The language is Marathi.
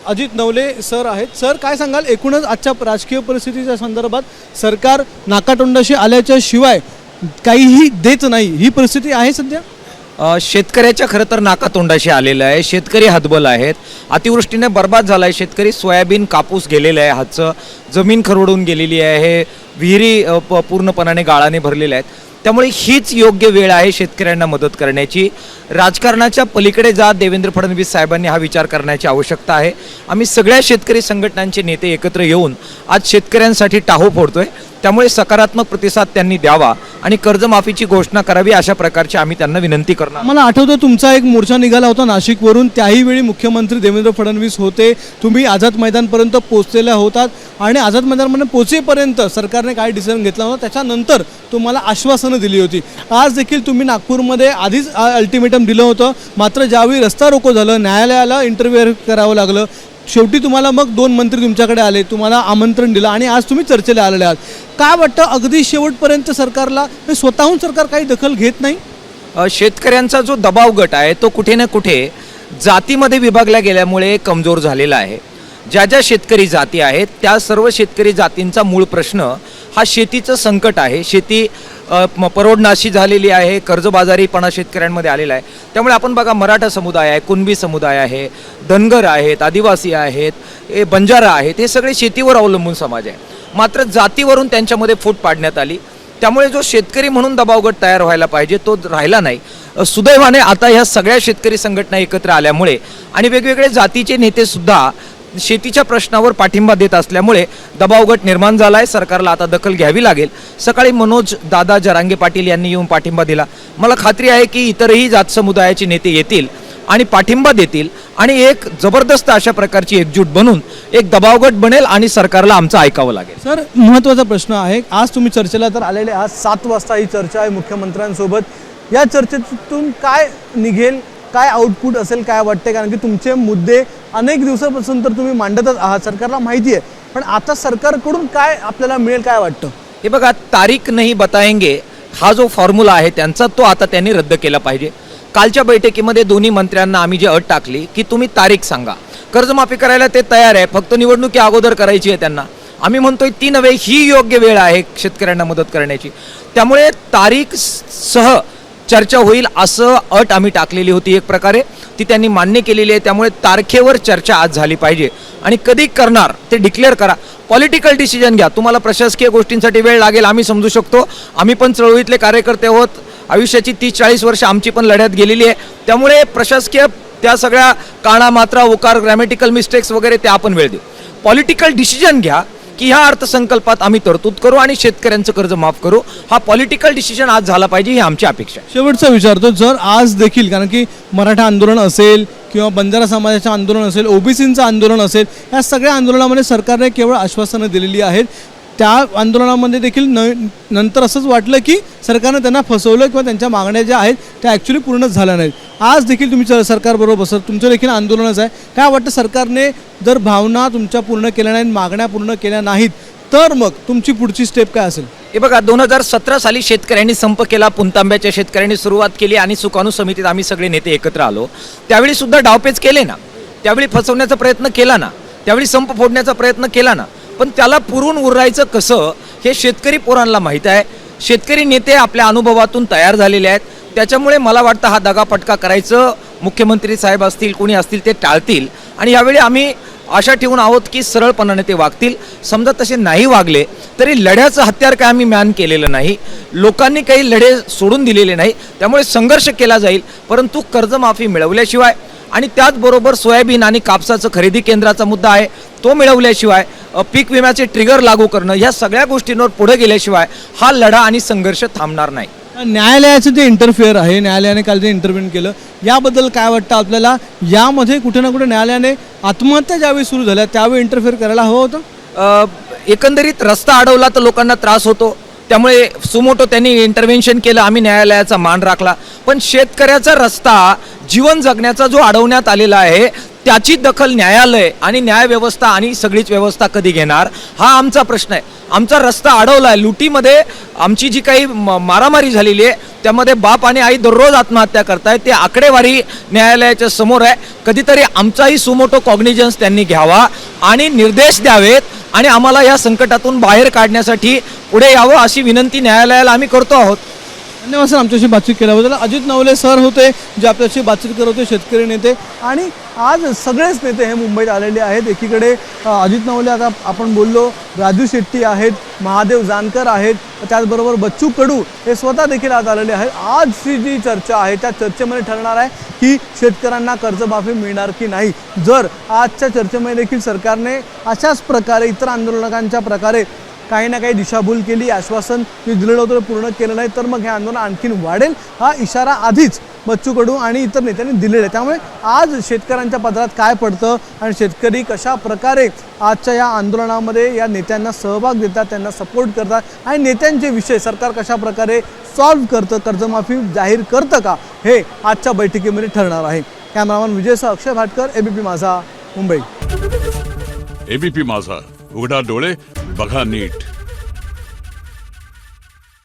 अजित नवले सर आहेत. सर, काय सांगाल एकूणच आजच्या राजकीय परिस्थितीच्या संदर्भात सरकार नाकातोंडाशी आल्याच्या शिवाय काहीही देत नाही, ही परिस्थिती आहे सध्या? शेतकऱ्याच्या खरं तर नाकातोंडाशी आलेलं आहे. शेतकरी हतबल आहेत. अतिवृष्टीने बर्बाद झाला आहे शेतकरी. सोयाबीन कापूस गेलेलं आहे हातचं, जमीन खरवडून गेलेली आहे, विहिरी पूर्णपणाने गाळाने भरलेल्या आहेत. त्यामुळे हीच योग्य वेळ आहे शेतकऱ्यांना मदत करण्याची. राजकारणाच्या पलीकडे जात देवेंद्र फडणवीस साहेबांनी हा विचार करण्याची आवश्यकता आहे. आम्ही सगळ्या शेतकरी संघटनांचे नेते एकत्र येऊन आज शेतकऱ्यांसाठी टाहो फोडतोय. त्यामुळे सकारात्मक प्रतिसाद त्यांनी द्यावा आणि कर्जमाफीची घोषणा करावी अशा प्रकारची आम्ही त्यांना विनंती करणार. मला आठवतं तुमचा एक मोर्चा निघाला होता नाशिकवरून, त्याही वेळी मुख्यमंत्री देवेंद्र फडणवीस होते. तुम्ही आझाद मैदानपर्यंत पोहोचलेल्या होतात आणि आझाद मैदानपर्यंत पोहोचेपर्यंत सरकारने काय डिसिजन घेतला होता त्याच्यानंतर तुम्हाला आश्वासनं दिली होती. आज देखील तुम्ही नागपूरमध्ये आधीच अल्टिमेटम दिलं होतं, मात्र ज्यावेळी रस्ता रोको झालं, न्यायालयाला इंटरव्ह्यू करावं लागलं, शेवटी तुम्हाला मग 2 मंत्री तुमच्याकडे आले, तुम्हाला आमंत्रण दिलं आणि आज तुम्ही चर्चेला आलेले आहात. काय वाटतं अगदी शेवटपर्यंत सरकारला स्वतःहून सरकार काही दखल घेत नाही? शेतकऱ्यांचा जो दबाव गट आहे तो कुठे ना कुठे जातीमध्ये विभागला गेल्यामुळे कमजोर झालेला आहे. ज्या ज्या शेतकरी जाती आहेत त्या सर्व शेतकरी जातींचा मूळ प्रश्न हा शेतीचं संकट आहे. शेती परवडनाशी झालेली आहे, कर्जबाजारीपणा शेतकऱ्यांमध्ये आलेला आहे. त्यामुळे आपण बघा, मराठा समुदाय आहे, कुणबी समुदाय आहे, धनगर आहेत, आदिवासी आहेत, बंजारा आहेत, हे सगळे शेतीवर अवलंबून समाज आहे. मात्र जातीवरून त्यांच्यामध्ये फूट पाडण्यात आली. त्यामुळे जो शेतकरी म्हणून दबावगट तयार व्हायला पाहिजे तो राहिला नाही. सुदैवाने आता ह्या सगळ्या शेतकरी संघटना एकत्र आल्यामुळे आणि वेगवेगळे जातीचे नेते सुद्धा शेतीच्या प्रश्नावर पाठिंबा देत असल्यामुळे दबावगट निर्माण झाला आहे. सरकारला आता दखल घ्यावी लागेल. सकाळी मनोज दादा जरांगे पाटील यांनी येऊन पाठिंबा दिला. मला खात्री आहे की इतरही जात समुदायाचे नेते येतील आणि पाठिंबा देतील आणि एक जबरदस्त अशा प्रकारची एकजूट बनून एक दबावगट बनेल आणि सरकारला आमचं ऐकावं लागेल. सर, महत्त्वाचा प्रश्न आहे, आज तुम्ही चर्चेला तर आलेले, आज 7 वाजता ही चर्चा आहे मुख्यमंत्र्यांसोबत. या चर्चेतून काय निघेल, काय आउटपुट असेल, काय वाटते? कारण की तुमचे मुद्दे अनेक दिवसापासून तर तुम्ही मांडतच आहात, सरकारला माहिती आहे, पण आता सरकारकडून काय आपल्याला मिळेल, काय वाटतं? हे बघा, तारीख नाही बताएंगे हा जो फॉर्म्युला आहे त्यांचा, तो आता त्यांनी रद्द केला पाहिजे. कालच्या बैठकीमध्ये दोन्ही मंत्र्यांना आम्ही जी अट टाकली की तुम्ही तारीख सांगा, कर्जमाफी करायला ते तयार आहे, फक्त निवडणुकी अगोदर करायची आहे त्यांना. आम्ही म्हणतोय ती नव्हे, ही योग्य वेळ आहे शेतकऱ्यांना मदत करण्याची. त्यामुळे तारीख सह चर्चा होईल असं अट आम्ही टाकलेली होती. एक प्रकारे ती त्यांनी मान्य केलेली आहे. त्यामुळे तारखेवर चर्चा आज झाली पाहिजे आणि कधी करणार ते डिक्लेअर करा. पॉलिटिकल डिसिजन घ्या. तुम्हाला प्रशासकीय गोष्टींसाठी वेळ लागेल, आम्ही समजू शकतो. आम्ही पण चळवळीतले कार्यकर्ते आहोत. आयुष्याची 30-40 वर्ष आमची पण लढ्यात गेलेली आहे. त्यामुळे प्रशासकीय त्या सगळ्या काना मात्रा उकार ग्रॅमॅटिकल मिस्टेक्स वगैरे त्या आपण वेळ देऊ. पॉलिटिकल डिसिजन घ्या की ह्या अर्थसंकल्पात आम्ही तरतूद करू आणि शेतकऱ्यांचं कर्ज माफ करू. हा पॉलिटिकल डिसिजन आज झाला पाहिजे ही आमची अपेक्षा आहे. शेवटचा विचारतो, जर आज देखील, कारण की मराठा आंदोलन असेल किंवा बंजारा समाजाचं आंदोलन असेल, ओबीसींचं आंदोलन असेल, या सगळ्या आंदोलनामध्ये सरकारने केवळ आश्वासनं दिलेली आहेत. त्या आंदोलनामध्ये देखील नंतर असंच वाटलं की सरकारनं त्यांना फसवलं किंवा त्यांच्या मागण्या ज्या आहेत त्या ॲक्च्युली पूर्णच झाल्या नाहीत. आज देखील तुम्ही सरकारबरोबर बसत, तुमचं देखील आंदोलनच आहे. काय वाटतं, सरकारने जर भावना तुमच्या पूर्ण केल्या नाहीत, मागण्या पूर्ण केल्या नाहीत, तर मग तुमची पुढची स्टेप काय असेल? हे बघा, 2017 साली शेतकऱ्यांनी संप केला, पुणतांब्याच्या शेतकऱ्यांनी सुरुवात केली आणि सुकाणू समितीत आम्ही सगळे नेते एकत्र आलो. त्यावेळी सुद्धा डावपेच केले ना, त्यावेळी फसवण्याचा प्रयत्न केला ना, त्यावेळी संप फोडण्याचा प्रयत्न केला ना, पण त्याला पुरून उरवायचं कसं हे शेतकरी पोरांना माहीत आहे. शेतकरी नेते आपल्या अनुभवातून तयार झालेले आहेत. त्याच्यामुळे मला वाटतं हा दगापटका करायचं मुख्यमंत्री साहेब असतील, कोणी असतील, ते टाळतील आणि यावेळी आम्ही आशा ठेवून आहोत की सरळपणाने ते वागतील. समजा तसे नाही वागले तरी लढ्याचं हत्यार काय आम्ही मॅन केलेलं नाही, लोकांनी काही लढे सोडून दिलेले नाही. त्यामुळे संघर्ष केला जाईल, परंतु कर्जमाफी मिळवल्याशिवाय आणि त्याचबरोबर सोयाबीन आणि कापसाचं खरेदी केंद्राचा मुद्दा आहे तो मिळवल्याशिवाय, पीक विम्याचे ट्रिगर लागू करणं, ह्या सगळ्या गोष्टींवर पुढे गेल्याशिवाय हा लढा आणि संघर्ष थांबणार नाही. न्यायालयाचं जे इंटरफेअर आहे, न्यायालयाने काल जे इंटरव्ह्यू केलं, याबद्दल काय वाटतं आपल्याला? यामध्ये कुठे ना कुठे न्यायालयाने आत्महत्या ज्यावेळी सुरू झाल्या त्यावेळी इंटरफेअर करायला हवं होतं. एकंदरीत रस्ता अडवला तर लोकांना त्रास होतो, त्यामुळे सुमोटो त्यांनी इंटरव्हेन्शन केलं, आम्ही न्यायालयाचा मान राखला. पण शेतकऱ्याचा रस्ता जीवन जगण्याचा जो अडवण्यात आलेला आहे त्याची दखल न्यायालय आणि न्यायव्यवस्था आणि सगळीच व्यवस्था कधी घेणार हा आमचा प्रश्न आहे. आमचा रस्ता अडवला आहे. लुटीमध्ये आमची जी काही मारामारी झालेली आहे त्यामध्ये बाप आणि आई दररोज आत्महत्या करतायत. ते आकडेवारी न्यायालयाच्या समोर आहे. कधीतरी आमचाही सुमोटो कॉग्निजन्स त्यांनी घ्यावा आणि निर्देश द्यावेत आणि आम्हाला या संकटातून बाहेर काढण्यासाठी पुढे यावं अशी विनंती न्यायालयाला आम्ही करतो आहोत. धन्यवाद सर आमच्याशी बातचीत केल्याबद्दल. अजित नवले सर होते जे आपल्याशी बातचीत करत होते, शेतकरी नेते. आणि आज सगळेच नेते हे मुंबईत आलेले आहेत. एकीकडे अजित नवले, आता आपण बोललो, राजू शेट्टी आहेत, महादेव जानकर आहेत, त्याचबरोबर बच्चू कडू हे स्वतः देखील आज आलेले आहेत. आजची जी चर्चा आहे त्या चर्चेमध्ये ठरणार आहे की शेतकऱ्यांना कर्जमाफी मिळणार की नाही. जर आजच्या चर्चेमध्ये देखील सरकारने अशाच प्रकारे इतर आंदोलकांच्या प्रकारे काही ना काही दिशाभूल केली, आश्वासन जे दिलेलं होतं पूर्ण केलं नाही, तर मग हे आंदोलन आणखीन वाढेल हा इशारा आधीच बच्चू कडू आणि इतर नेत्यांनी दिलेला आहे. त्यामुळे आज शेतकऱ्यांच्या पदरात काय पडतं आणि शेतकरी कशा प्रकारे आजच्या या आंदोलनामध्ये या नेत्यांना सहभाग देतात, त्यांना सपोर्ट करतात आणि नेत्यांचे विषय सरकार कशा प्रकारे सॉल्व्ह करतं, कर्जमाफी जाहीर करतं का, हे आजच्या बैठकीमध्ये ठरणार आहे. कॅमेरामन विजयसह अक्षय भाटकर, एबीपी माझा, मुंबई. एबीपी माझा, उघडा डोळे बघा नीट.